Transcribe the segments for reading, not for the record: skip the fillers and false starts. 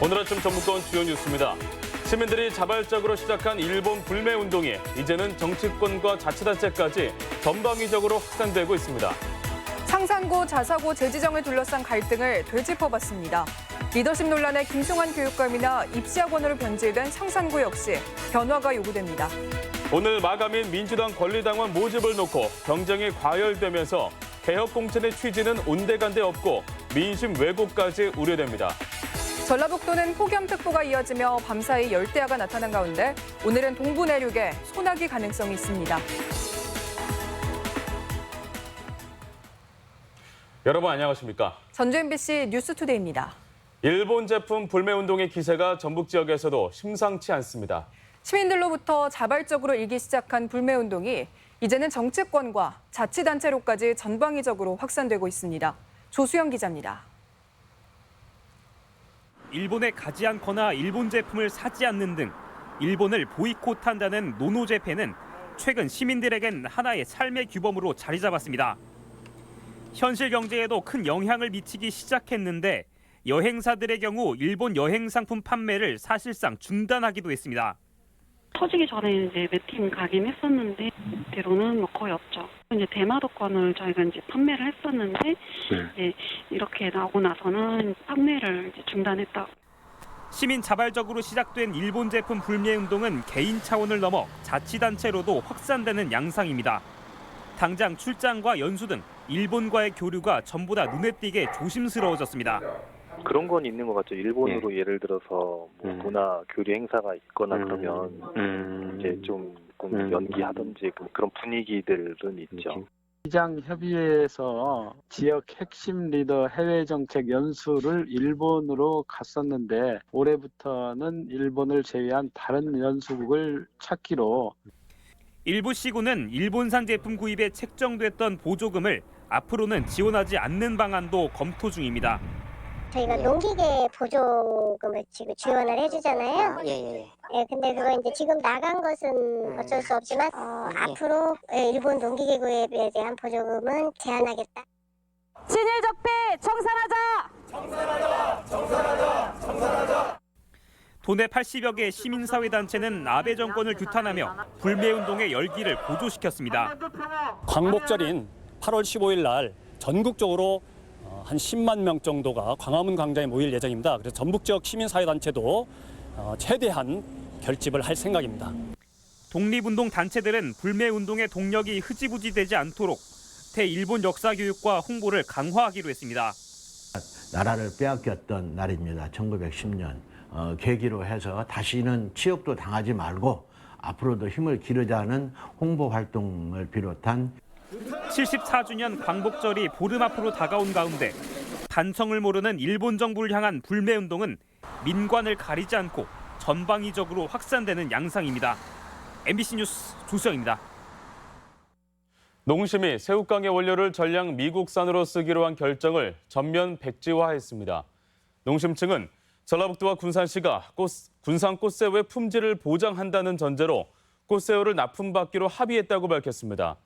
오늘 아침 전북권 주요 뉴스입니다. 시민들이 자발적으로 시작한 일본 불매 운동이 이제는 정치권과 자치단체까지 전방위적으로 확산되고 있습니다. 상산고, 자사고 재지정을 둘러싼 갈등을 되짚어봤습니다. 리더십 논란의 김승환 교육감이나 입시학원으로 변질된 상산고 역시 변화가 요구됩니다. 오늘 마감인 민주당 권리당원 모집을 놓고 경쟁이 과열되면서 개혁 공천의 취지는 온데간데 없고 민심 왜곡까지 우려됩니다. 전라북도는 폭염특보가 이어지며 밤사이 열대야가 나타난 가운데 오늘은 동부 내륙에 소나기 가능성이 있습니다. 여러분 안녕하십니까? 전주 MBC 뉴스투데이입니다. 일본 제품 불매 운동의 기세가 전북 지역에서도 심상치 않습니다. 시민들로부터 자발적으로 일기 시작한 불매 운동이 이제는 정치권과 자치단체로까지 전방위적으로 확산되고 있습니다. 조수영 기자입니다. 일본에 가지 않거나 일본 제품을 사지 않는 등 일본을 보이콧한다는 노노 재팬은 최근 시민들에겐 하나의 삶의 규범으로 자리 잡았습니다. 현실 경제에도 큰 영향을 미치기 시작했는데 여행사들의 경우 일본 여행 상품 판매를 사실상 중단하기도 했습니다. 터지기 전에 이제 몇 팀 가긴 했었는데 그대로는 뭐 거의 없죠. 이제 대마도권을 저희가 이제 판매를 했었는데 이제 이렇게 나오고 나서는 판매를 이제 중단했다. 시민 자발적으로 시작된 일본 제품 불매 운동은 개인 차원을 넘어 자치단체로도 확산되는 양상입니다. 당장 출장과 연수 등 일본과의 교류가 전보다 눈에 띄게 조심스러워졌습니다. 그런 건 있는 것 같죠. 일본으로 예를 들어서 뭐 문화 교류 행사가 있거나 그러면 이제 좀 연기하든지 그런 분위기들은 있죠. 시장 협의회에서 지역 핵심 리더 해외 정책 연수를 일본으로 갔었는데 올해부터는 일본을 제외한 다른 연수국을 찾기로. 일부 시군은 일본산 제품 구입에 책정됐던 보조금을 앞으로는 지원하지 않는 방안도 검토 중입니다. 저희가 농기계 보조금을 지금 지원을 해주잖아요. 예, 근데 그거 이제 지금 나간 것은 어쩔 수 없지만 앞으로 일본 농기계 구입에 대한 보조금은 제한하겠다. 친일 적폐 청산하자! 청산하자! 도내 80여 개 시민사회단체는 아베 정권을 규탄하며 불매운동의 열기를 고조시켰습니다. 광복절인 8월 15일 날 전국적으로 한 10만 명 정도가 광화문 광장에 모일 예정입니다. 그래서 전북 지역 시민사회단체도 최대한 결집을 할 생각입니다. 독립운동 단체들은 불매운동의 동력이 흐지부지되지 않도록 대일본 역사 교육과 홍보를 강화하기로 했습니다. 나라를 빼앗겼던 날입니다. 1910년 계기로 해서 다시는 취업도 당하지 말고 앞으로도 힘을 기르자는 홍보 활동을 비롯한 74주년 광복절이 보름 앞으로 다가온 가운데 반성을 모르는 일본 정부를 향한 불매운동은 민관을 가리지 않고 전방위적으로 확산되는 양상입니다. MBC 뉴스 조수영입니다. 농심이 새우깡의 원료를 전량 미국산으로 쓰기로 한 결정을 전면 백지화했습니다. 농심 측은 전라북도와 군산시가 군산 꽃새우의 품질을 보장한다는 전제로 꽃새우를 납품받기로 합의했다고 밝혔습니다.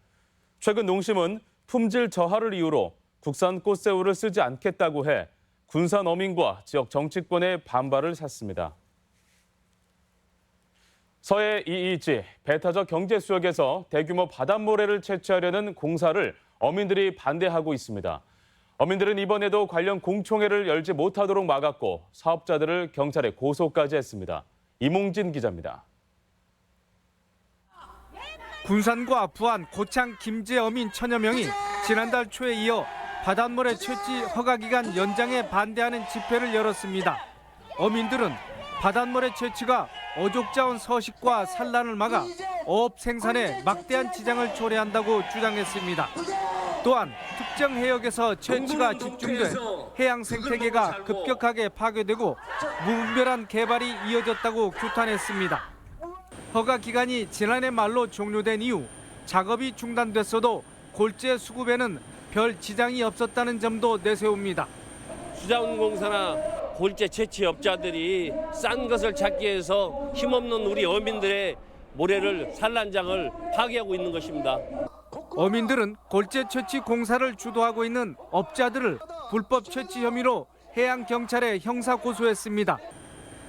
최근 농심은 품질 저하를 이유로 국산 꽃새우를 쓰지 않겠다고 해 군산 어민과 지역 정치권의 반발을 샀습니다. 서해 EEG 배타적 경제 수역에서 대규모 바닷모래를 채취하려는 공사를 어민들이 반대하고 있습니다. 어민들은 이번에도 관련 공청회를 열지 못하도록 막았고 사업자들을 경찰에 고소까지 했습니다. 이몽진 기자입니다. 군산과 부안, 고창, 김제 어민 천여 명이 지난달 초에 이어 바닷모래 채취 허가기간 연장에 반대하는 집회를 열었습니다. 어민들은 바닷모래 채취가 어족자원 서식과 산란을 막아 어업 생산에 막대한 지장을 초래한다고 주장했습니다. 또한 특정 해역에서 채취가 집중돼 해양 생태계가 급격하게 파괴되고 무분별한 개발이 이어졌다고 규탄했습니다. 허가 기간이 지난해 말로 종료된 이후 작업이 중단됐어도 골재 수급에는 별 지장이 없었다는 점도 내세웁니다. 수자원공사나 골재 채취업자들이 싼 것을 찾기 위해서 힘없는 우리 어민들의 모래를 산란장을 파괴하고 있는 것입니다. 어민들은 골재 채취 공사를 주도하고 있는 업자들을 불법 채취 혐의로 해양경찰에 형사 고소했습니다.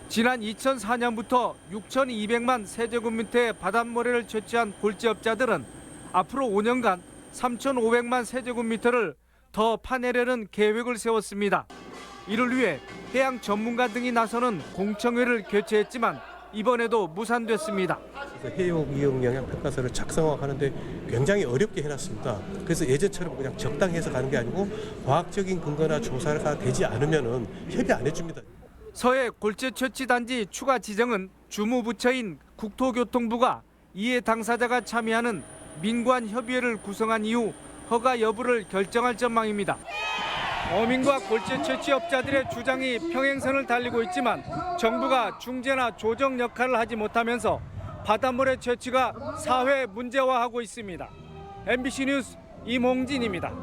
지난 2004년부터 6,200만 세제곱미터의 바닷모래를 채취한 골지업자들은 앞으로 5년간 3,500만 세제곱미터를 더 파내려는 계획을 세웠습니다. 이를 위해 해양 전문가 등이 나서는 공청회를 개최했지만 이번에도 무산됐습니다. 해역 이용 영향 평가서를 작성하는데 굉장히 어렵게 해놨습니다. 그래서 예전처럼 그냥 적당히 해서 가는 게 아니고 과학적인 근거나 조사가 되지 않으면은 협의 안 해줍니다. 서해 골재 채취 단지 추가 지정은 주무부처인 국토교통부가 이해 당사자가 참여하는 민관 협의회를 구성한 이후 허가 여부를 결정할 전망입니다. 어민과 골재 채취업자들의 주장이 평행선을 달리고 있지만 정부가 중재나 조정 역할을 하지 못하면서 바닷모래 채취가 사회 문제화하고 있습니다. MBC 뉴스 임홍진입니다.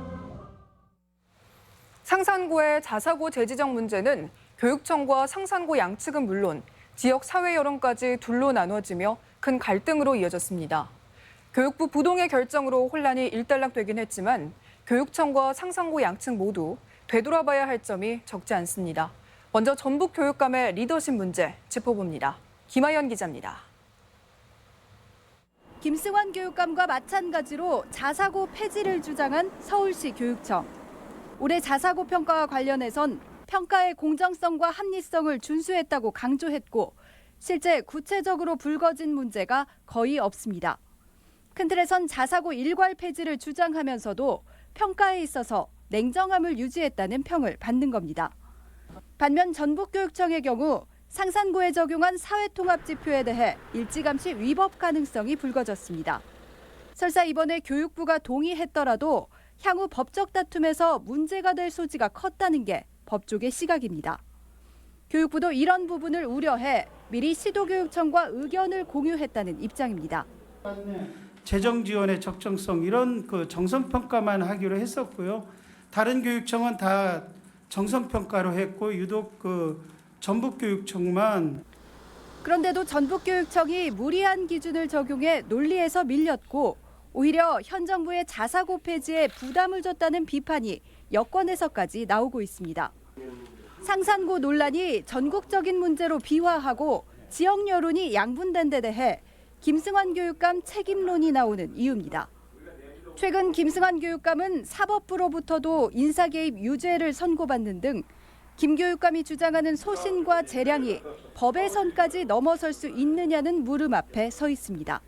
상산고의 자사고 재지정 문제는 교육청과 상산고 양측은 물론 지역 사회 여론까지 둘로 나눠지며 큰 갈등으로 이어졌습니다. 교육부 부동의 결정으로 혼란이 일단락되긴 했지만 교육청과 상산고 양측 모두 되돌아봐야 할 점이 적지 않습니다. 먼저 전북교육감의 리더십 문제 짚어봅니다. 김하연 기자입니다. 김승환 교육감과 마찬가지로 자사고 폐지를 주장한 서울시 교육청. 올해 자사고 평가와 관련해선 평가의 공정성과 합리성을 준수했다고 강조했고 실제 구체적으로 불거진 문제가 거의 없습니다. 큰 틀에선 자사고 일괄 폐지를 주장하면서도 평가에 있어서 냉정함을 유지했다는 평을 받는 겁니다. 반면 전북교육청의 경우 상산고에 적용한 사회통합지표에 대해 일찌감치 위법 가능성이 불거졌습니다. 설사 이번에 교육부가 동의했더라도 향후 법적 다툼에서 문제가 될 소지가 컸다는 게 법조계 시각입니다. 교육부도 이런 부분을 우려해 미리 시도교육청과 의견을 공유했다는 입장입니다. 재정 지원의 적정성 이런 정성 평가만 하기로 했었고요. 다른 교육청은 다 정성 평가로 했고 유독 전북교육청만. 그런데도 전북교육청이 무리한 기준을 적용해 논리에서 밀렸고 오히려 현 정부의 자사고 폐지에 부담을 줬다는 비판이 여권에서까지 나오고 있습니다. 상산고 논란이 전국적인 문제로 비화하고 지역 여론이 양분된 데 대해 김승환 교육감 책임론이 나오는 이유입니다. 최근 김승환 교육감은 사법부로부터도 인사개입 유죄를 선고받는 등 김 교육감이 주장하는 소신과 재량이 법의 선까지 넘어설 수 있느냐는 물음 앞에 서 있습니다.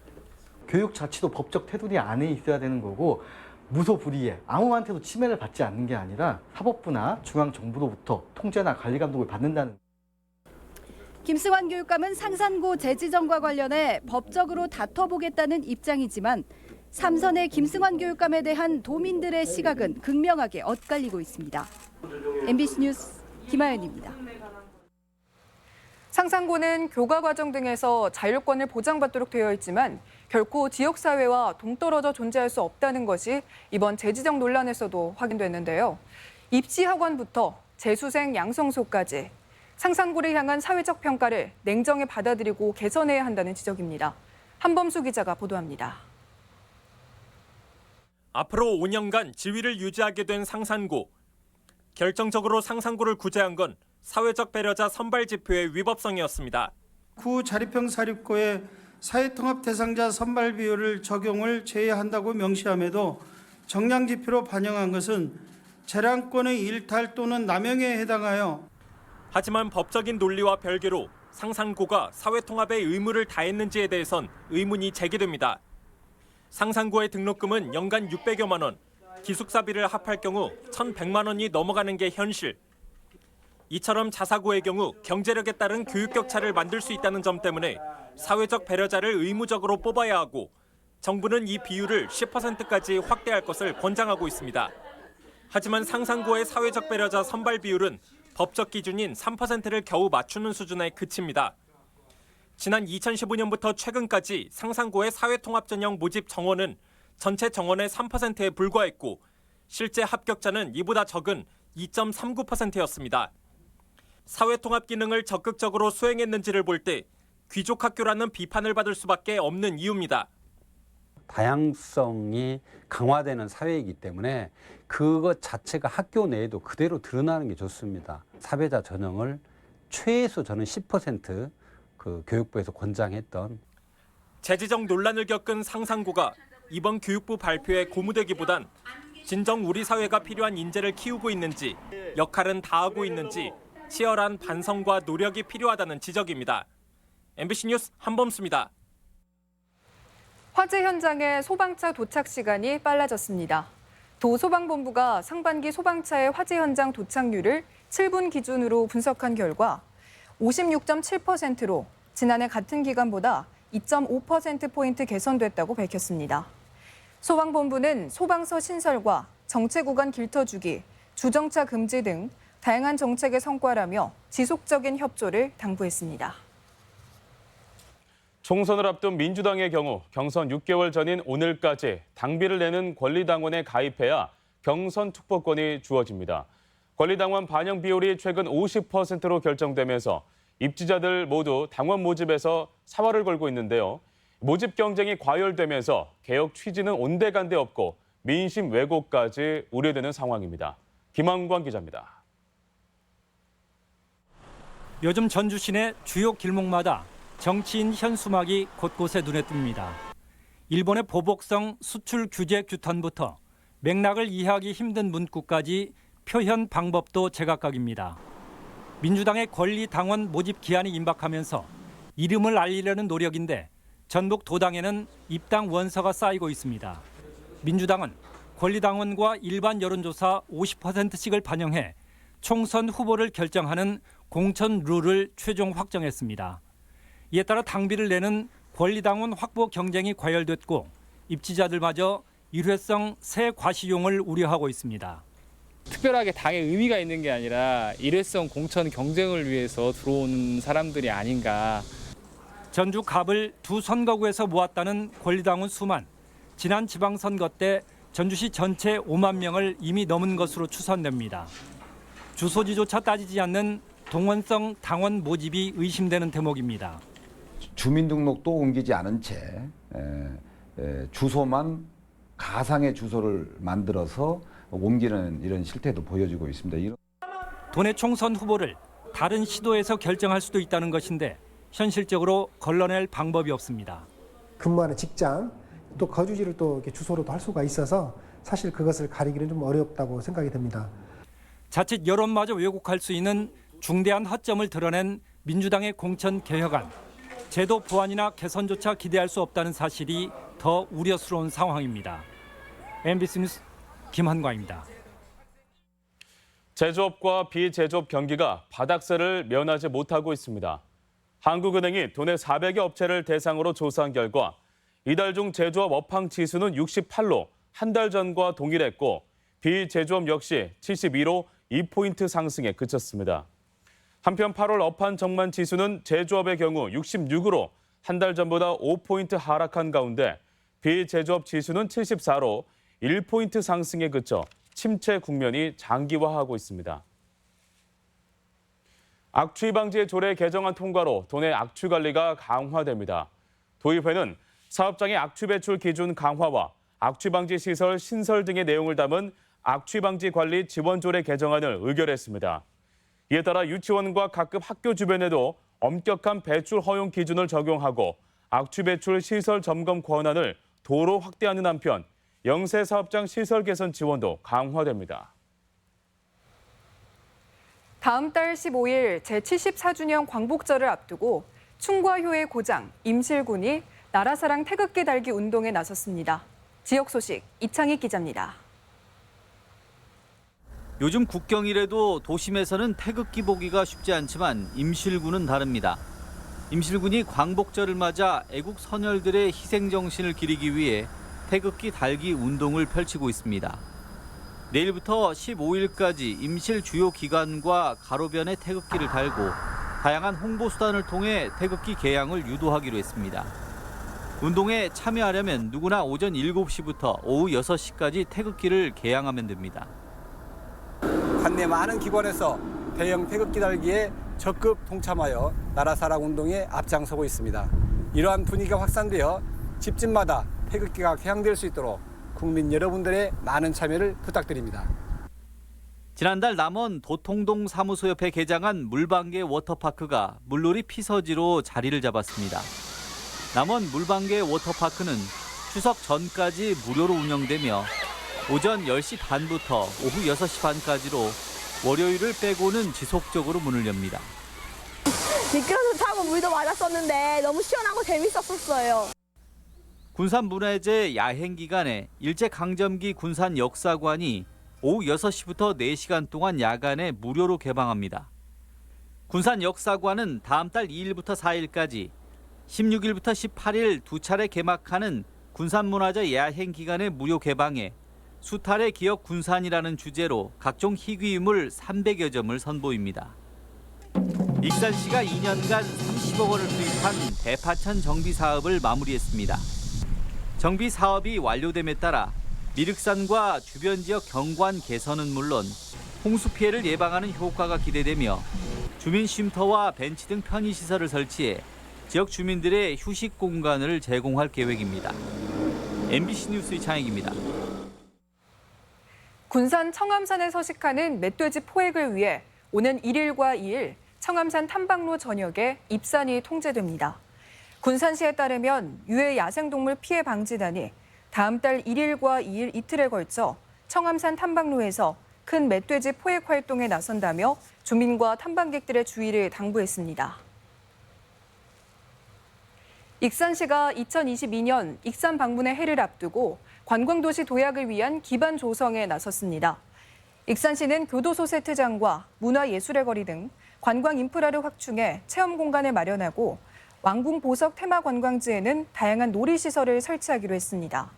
교육 자치도 법적 테두리 안에 있어야 되는 거고 무소불위에 아무한테도 침해를 받지 않는 게 아니라 사법부나 중앙정부로부터 통제나 관리 감독을 받는다는. 김승환 교육감은 상산고 재지정과 관련해 법적으로 다퉈보겠다는 입장이지만 삼선의 김승환 교육감에 대한 도민들의 시각은 극명하게 엇갈리고 있습니다. MBC 뉴스 김하연입니다. 상산고는 교과 과정 등에서 자율권을 보장받도록 되어 있지만 결코 지역사회와 동떨어져 존재할 수 없다는 것이 이번 재지정 논란에서도 확인됐는데요. 입시학원부터 재수생 양성소까지 상산고를 향한 사회적 평가를 냉정히 받아들이고 개선해야 한다는 지적입니다. 한범수 기자가 보도합니다. 앞으로 5년간 지위를 유지하게 된 상산고. 결정적으로 상산고를 구제한 건 사회적 배려자 선발 지표의 위법성이었습니다. 구 자립형 사립고의 사회통합 대상자 선발 비율을 적용을 제외한다고 명시함에도 정량 지표로 반영한 것은 재량권의 일탈 또는 남용에 해당하여. 하지만 법적인 논리와 별개로 상산고가 사회통합의 의무를 다했는지에 대해선 의문이 제기됩니다. 상산고의 등록금은 연간 600여만 원, 기숙사비를 합할 경우 1,100만 원이 넘어가는 게 현실. 이처럼 자사고의 경우 경제력에 따른 교육 격차를 만들 수 있다는 점 때문에 사회적 배려자를 의무적으로 뽑아야 하고 정부는 이 비율을 10%까지 확대할 것을 권장하고 있습니다. 하지만 상산고의 사회적 배려자 선발 비율은 법적 기준인 3%를 겨우 맞추는 수준에 그칩니다. 지난 2015년부터 최근까지 상산고의 사회통합 전형 모집 정원은 전체 정원의 3%에 불과했고 실제 합격자는 이보다 적은 2.39%였습니다. 사회통합 기능을 적극적으로 수행했는지를 볼 때 귀족학교라는 비판을 받을 수밖에 없는 이유입니다. 다양성이 강화되는 사회이기 때문에 그것 자체가 학교 내에도 그대로 드러나는 게 좋습니다. 사회자 전형을 최소 저는 10% 그 교육부에서 권장했던 재지정 논란을 겪은 상상고가 이번 교육부 발표에 고무되기보단 진정 우리 사회가 필요한 인재를 키우고 있는지, 역할은 다하고 있는지 치열한 반성과 노력이 필요하다는 지적입니다. MBC 뉴스 한범수입니다. 화재 현장에 소방차 도착 시간이 빨라졌습니다. 도소방본부가 상반기 소방차의 화재 현장 도착률을 7분 기준으로 분석한 결과 56.7%로 지난해 같은 기간보다 2.5%포인트 개선됐다고 밝혔습니다. 소방본부는 소방서 신설과 정체 구간 길터주기, 주정차 금지 등 다양한 정책의 성과라며 지속적인 협조를 당부했습니다. 총선을 앞둔 민주당의 경우 경선 6개월 전인 오늘까지 당비를 내는 권리당원에 가입해야 경선 투표권이 주어집니다. 권리당원 반영 비율이 최근 50%로 결정되면서 입지자들 모두 당원 모집에서 사활을 걸고 있는데요. 모집 경쟁이 과열되면서 개혁 취지는 온데간데 없고 민심 왜곡까지 우려되는 상황입니다. 김한관 기자입니다. 요즘 전주 시내 주요 길목마다 정치인 현수막이 곳곳에 눈에 띕니다. 일본의 보복성 수출 규제 규탄부터 맥락을 이해하기 힘든 문구까지 표현 방법도 제각각입니다. 민주당의 권리당원 모집 기한이 임박하면서 이름을 알리려는 노력인데 전북 도당에는 입당 원서가 쌓이고 있습니다. 민주당은 권리당원과 일반 여론조사 50%씩을 반영해 총선 후보를 결정하는 공천 룰을 최종 확정했습니다. 이에 따라 당비를 내는 권리당원 확보 경쟁이 과열됐고 입지자들마저 일회성 새 과시용을 우려하고 있습니다. 특별하게 당에 의미가 있는 게 아니라 일회성 공천 경쟁을 위해서 들어온 사람들이 아닌가. 전주 갑을 두 선거구에서 모았다는 권리당원 수만, 지난 지방선거 때 전주시 전체 5만 명을 이미 넘은 것으로 추산됩니다. 주소지조차 따지지 않는 동원성 당원 모집이 의심되는 대목입니다. 주민등록도 옮기지 않은 채 주소만 가상의 주소를 만들어서 옮기는 이런 실태도 보여지고 있습니다. 도내 총선 후보를 다른 시도에서 결정할 수도 있다는 것인데 현실적으로 걸러낼 방법이 없습니다. 근무하는 직장, 또 거주지를 또 이렇게 주소로도 할 수가 있어서 사실 그것을 가리기는 좀 어렵다고 생각이 됩니다. 자칫 여론마저 왜곡할 수 있는 중대한 허점을 드러낸 민주당의 공천 개혁안. 제도 보완이나 개선조차 기대할 수 없다는 사실이 더 우려스러운 상황입니다. MBC 뉴스 김한과입니다. 제조업과 비제조업 경기가 바닥세를 면하지 못하고 있습니다. 한국은행이 도내 400여 업체를 대상으로 조사한 결과 이달 중 제조업 업황 지수는 68로 한 달 전과 동일했고 비제조업 역시 72로 2포인트 상승에 그쳤습니다. 한편 8월 업황 전망 지수는 제조업의 경우 66으로 한 달 전보다 5포인트 하락한 가운데 비제조업 지수는 74로 1포인트 상승에 그쳐 침체 국면이 장기화하고 있습니다. 악취 방지 조례 개정안 통과로 도내 악취 관리가 강화됩니다. 도의회는 사업장의 악취 배출 기준 강화와 악취 방지 시설 신설 등의 내용을 담은 악취 방지 관리 지원 조례 개정안을 의결했습니다. 이에 따라 유치원과 각급 학교 주변에도 엄격한 배출 허용 기준을 적용하고 악취 배출 시설 점검 권한을 도로 확대하는 한편 영세 사업장 시설 개선 지원도 강화됩니다. 다음 달 15일 제74주년 광복절을 앞두고 충과효의 고장 임실군이 나라사랑 태극기 달기 운동에 나섰습니다. 지역 소식 이창희 기자입니다. 요즘 국경이라도 도심에서는 태극기 보기가 쉽지 않지만 임실군은 다릅니다. 임실군이 광복절을 맞아 애국 선열들의 희생 정신을 기리기 위해 태극기 달기 운동을 펼치고 있습니다. 내일부터 15일까지 임실 주요 기관과 가로변에 태극기를 달고 다양한 홍보 수단을 통해 태극기 개양을 유도하기로 했습니다. 운동에 참여하려면 누구나 오전 7시부터 오후 6시까지 태극기를 개양하면 됩니다. 관내 많은 기관에서 대형 태극기 달기에 적극 동참하여 나라사랑 운동에 앞장서고 있습니다. 이러한 분위기가 확산되어 집집마다 태극기가 개양될 수 있도록 국민 여러분들의 많은 참여를 부탁드립니다. 지난달 남원 도통동 사무소옆에 개장한 물방개 워터파크가 물놀이 피서지로 자리를 잡았습니다. 남원 물방개 워터파크는 추석 전까지 무료로 운영되며 오전 10시 반부터 오후 6시 반까지로 월요일을 빼고는 지속적으로 문을 엽니다. 미끄러서 타고 물도 맞았었는데 너무 시원하고 재밌었어요. 군산문화재 야행 기간에 일제강점기 군산역사관이 오후 6시부터 4시간 동안 야간에 무료로 개방합니다. 군산역사관은 다음 달 2일부터 4일까지 16일부터 18일 두 차례 개막하는 군산문화재 야행 기간에 무료 개방해 수탈의 기억 군산이라는 주제로 각종 희귀유물 300여 점을 선보입니다. 익산시가 2년간 30억 원을 투입한 대파천 정비 사업을 마무리했습니다. 정비 사업이 완료됨에 따라 미륵산과 주변 지역 경관 개선은 물론 홍수 피해를 예방하는 효과가 기대되며 주민 쉼터와 벤치 등 편의시설을 설치해 지역 주민들의 휴식 공간을 제공할 계획입니다. MBC 뉴스 이창익입니다. 군산 청암산에 서식하는 멧돼지 포획을 위해 오는 1일과 2일 청암산 탐방로 전역에 입산이 통제됩니다. 군산시에 따르면 유해 야생동물 피해 방지단이 다음 달 1일과 2일 이틀에 걸쳐 청암산 탐방로에서 큰 멧돼지 포획 활동에 나선다며 주민과 탐방객들의 주의를 당부했습니다. 익산시가 2022년 익산 방문의 해를 앞두고 관광도시 도약을 위한 기반 조성에 나섰습니다. 익산시는 교도소 세트장과 문화예술의 거리 등 관광 인프라를 확충해 체험 공간을 마련하고 왕궁 보석 테마 관광지에는 다양한 놀이시설을 설치하기로 했습니다.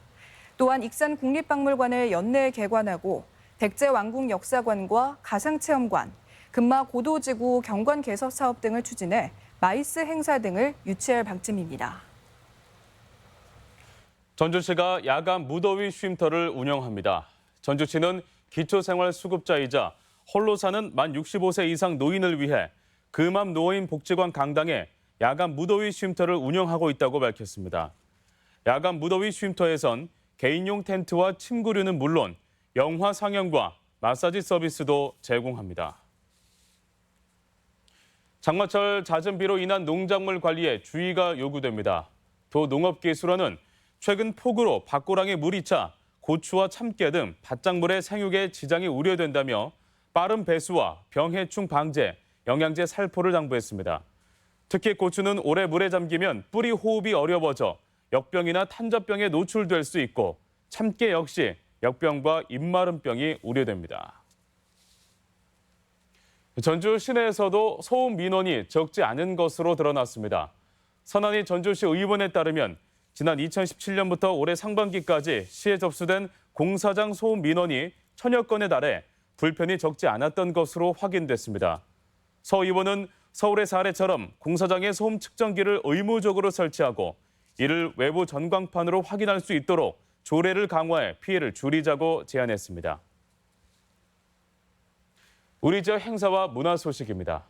또한 익산 국립박물관을 연내에 개관하고 백제 왕궁 역사관과 가상체험관, 금마 고도지구 경관 개설 사업 등을 추진해 마이스 행사 등을 유치할 방침입니다. 전주시가 야간 무더위 쉼터를 운영합니다. 전주시는 기초생활수급자이자 홀로 사는 만 65세 이상 노인을 위해 금암 노인 복지관 강당에 야간 무더위 쉼터를 운영하고 있다고 밝혔습니다. 야간 무더위 쉼터에선 개인용 텐트와 침구류는 물론 영화 상영과 마사지 서비스도 제공합니다. 장마철 잦은 비로 인한 농작물 관리에 주의가 요구됩니다. 도농업기술원은 최근 폭우로 밭고랑에 물이 차 고추와 참깨 등 밭작물의 생육에 지장이 우려된다며 빠른 배수와 병해충 방제, 영양제 살포를 당부했습니다. 특히 고추는 오래 물에 잠기면 뿌리 호흡이 어려워져 역병이나 탄저병에 노출될 수 있고 참깨 역시 역병과 입마름병이 우려됩니다. 전주 시내에서도 소음 민원이 적지 않은 것으로 드러났습니다. 선한희 전주시 의원에 따르면 지난 2017년부터 올해 상반기까지 시에 접수된 공사장 소음 민원이 1000여 건에 달해 불편이 적지 않았던 것으로 확인됐습니다. 서 의원은 서울의 사례처럼 공사장에 소음 측정기를 의무적으로 설치하고 이를 외부 전광판으로 확인할 수 있도록 조례를 강화해 피해를 줄이자고 제안했습니다. 우리 지역 행사와 문화 소식입니다.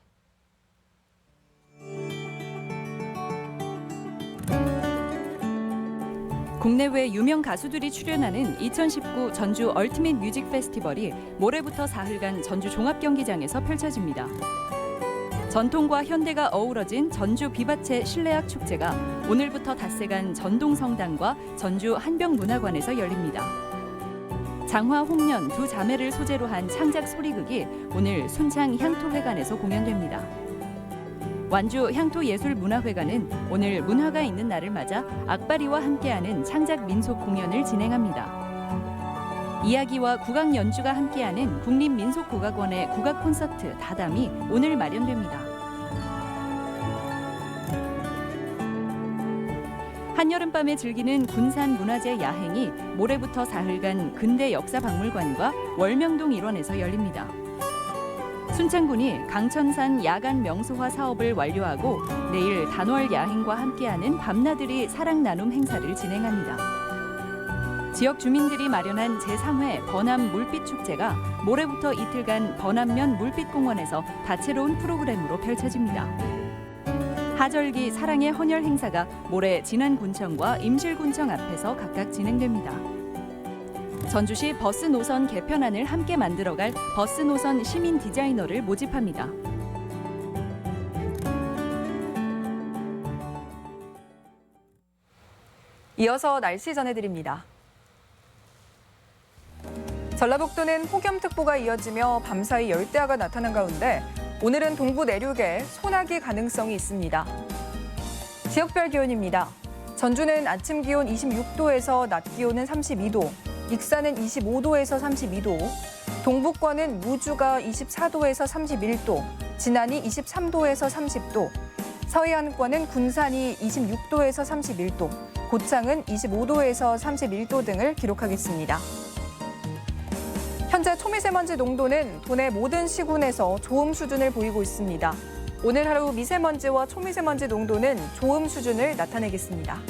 국내외 유명 가수들이 출연하는 2019 전주 얼티밋 뮤직 페스티벌이 모레부터 사흘간 전주 종합경기장에서 펼쳐집니다. 전통과 현대가 어우러진 전주 비바체 실내악 축제가 오늘부터 닷새간 전동성당과 전주 한병문화관에서 열립니다. 장화, 홍련 두 자매를 소재로 한 창작 소리극이 오늘 순창 향토회관에서 공연됩니다. 완주 향토예술문화회관은 오늘 문화가 있는 날을 맞아 악바리와 함께하는 창작 민속 공연을 진행합니다. 이야기와 국악 연주가 함께하는 국립민속국악원의 국악 콘서트 다담이 오늘 마련됩니다. 한여름밤에 즐기는 군산문화재 야행이 모레부터 사흘간 근대역사박물관과 월명동 일원에서 열립니다. 순창군이 강천산 야간 명소화 사업을 완료하고 내일 단월 야행과 함께하는 밤나들이 사랑 나눔 행사를 진행합니다. 지역 주민들이 마련한 제3회 번암 물빛 축제가 모레부터 이틀간 번암면 물빛공원에서 다채로운 프로그램으로 펼쳐집니다. 하절기 사랑의 헌혈 행사가 모레 진안군청과 임실군청 앞에서 각각 진행됩니다. 전주시 버스 노선 개편안을 함께 만들어갈 버스 노선 시민 디자이너를 모집합니다. 이어서 날씨 전해드립니다. 전라북도는 폭염특보가 이어지며 밤사이 열대야가 나타난 가운데 오늘은 동부 내륙에 소나기 가능성이 있습니다. 지역별 기온입니다. 전주는 아침 기온 26도에서 낮 기온은 32도, 익산은 25도에서 32도, 동북권은 무주가 24도에서 31도, 진안이 23도에서 30도, 서해안권은 군산이 26도에서 31도, 고창은 25도에서 31도 등을 기록하겠습니다. 현재 초미세먼지 농도는 도내 모든 시군에서 좋음 수준을 보이고 있습니다. 오늘 하루 미세먼지와 초미세먼지 농도는 좋음 수준을 나타내겠습니다.